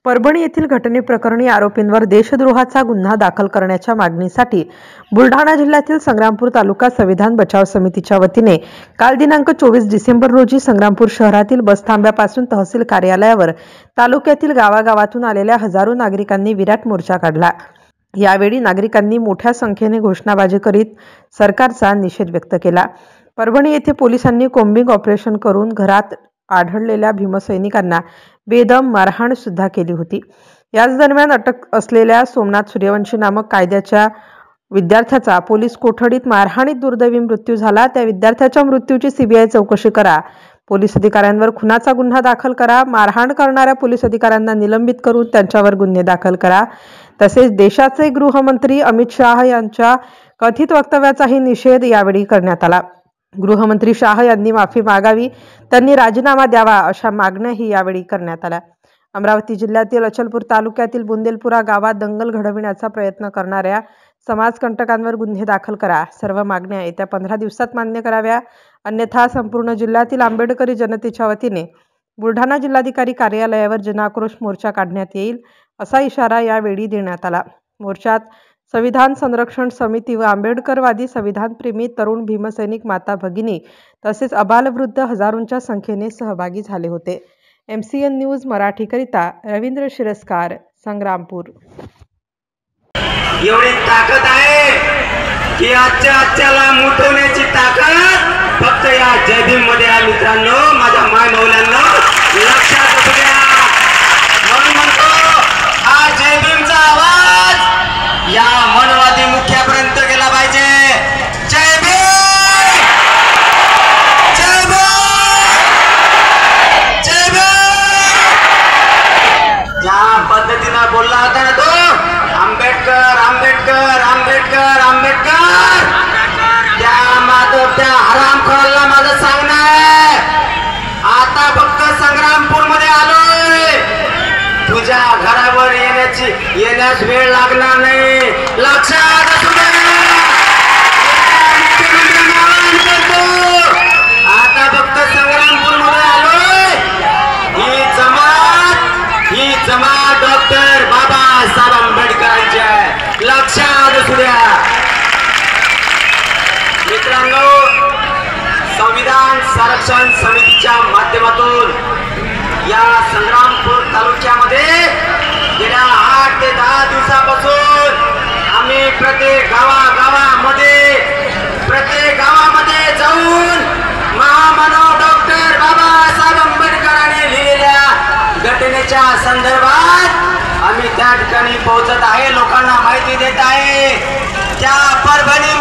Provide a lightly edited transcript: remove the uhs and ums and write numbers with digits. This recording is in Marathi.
परभणी येथील घटनेप्रकरणी आरोपींवर देशद्रोहाचा गुन्हा दाखल करण्याच्या मागणीसाठी बुलढाणा जिल्ह्यातील संग्रामपूर तालुका संविधान बचाव समितीच्या वतीने काल दिनांक 24 डिसेंबर रोजी संग्रामपूर शहरातील बसथांब्यापासून तहसील कार्यालयावर तालुक्यातील गावागावातून आलेल्या हजारो नागरिकांनी विराट मोर्चा काढला। यावेळी नागरिकांनी मोठ्या संख्येने घोषणाबाजी करीत सरकारचा निषेध व्यक्त केला। परभणी येथे पोलिसांनी कोम्बिंग ऑपरेशन करून घरात आढळलेल्या भीमसैनिकांना बेदम मारहाण सुद्धा केली होती। याच दरम्यान अटक असलेल्या सोमनाथ सूर्यवंशी नामक कायद्याच्या विद्यार्थ्याचा पोलीस कोठडीत मारहाणीत दुर्दैवी मृत्यू झाला। त्या विद्यार्थ्याच्या मृत्यूची सीबीआय चौकशी करा, पोलीस अधिकाऱ्यांवर खुनाचा गुन्हा दाखल करा, मारहाण करणाऱ्या पोलीस अधिकाऱ्यांना निलंबित करून त्यांच्यावर गुन्हे दाखल करा। तसेच देशाचे गृहमंत्री अमित शाह यांच्या कथित वक्तव्याचाही निषेध यावेळी करण्यात आला। गृहमंत्री शाह यांनी माफी मागावी, त्यांनी राजीनामा द्यावा अशा मागण्याही यावेळी करण्यात आल्या। अमरावती जिल्ह्यातील अचलपूर तालुक्यातील बुंदेलपुरा गावात दंगल घडविण्याचा प्रयत्न करणाऱ्या समाजकंटकांवर गुन्हे दाखल करा। सर्व मागण्या येत्या 15 दिवसात मान्य कराव्या, अन्यथा संपूर्ण जिल्ह्यातील आंबेडकरी जनतेच्या वतीने बुलढाणा जिल्हाधिकारी कार्यालयावर जनाक्रोश मोर्चा काढण्यात येईल असा इशारा यावेळी देण्यात आला। मोर्चात संविधान संरक्षण समिती व आंबेडकरवादी संविधानप्रेमी तरुण भीमसैनिक माता भगिनी तसेच अबालवृद्ध हजारोंच्या संख्येने सहभागी झाले होते। MCN न्यूज मराठीकरिता रवींद्र शिरस्कार, संग्रामपूर। एवढी ताकद आहे की आजच्याला मुठवण्याची ताकद फक्त या जय भीम मध्ये आहे मित्रांनो, माझ्या माय मौल्यांनो लक्षात असू द्या। म्हणून म्हणतो हा जय भीमचा आवाज या मनवादी मुख्यापर्यंत गेला पाहिजे। जय भीम, जय भीम, जय भीम। ज्या पद्धतीने बोलला होता ना तो आंबेडकर आंबेडकर आंबेडकर आंबेडकर, त्या हरामखोराला माझं सांगणं आहे, आता फक्त संग्रामपूर मध्ये आलोय, तुझ्या घरावर येण्यास वेळ लागणार नाही, लक्षात असू दे। आता फक्त संग्रामपूर मध्ये आलोय, ही जमात डॉक्टर बाबासाहेब आंबेडकरांची आहे, लक्षात असू द्या। मित्रांनो, संविधान संरक्षण समितीच्या माध्यमातून या संग्रामपूर तालुक्यामध्ये गेल्या 8 ते 10 दिवसापासून आम्ही प्रत्येक गावामध्ये जाऊन महामानव डॉक्टर बाबासाहेब आंबेडकरांनी लिहिलेल्या घटनेच्या संदर्भात आम्ही त्या ठिकाणी पोहोचत आहे, लोकांना माहिती देत आहे। त्या परभणी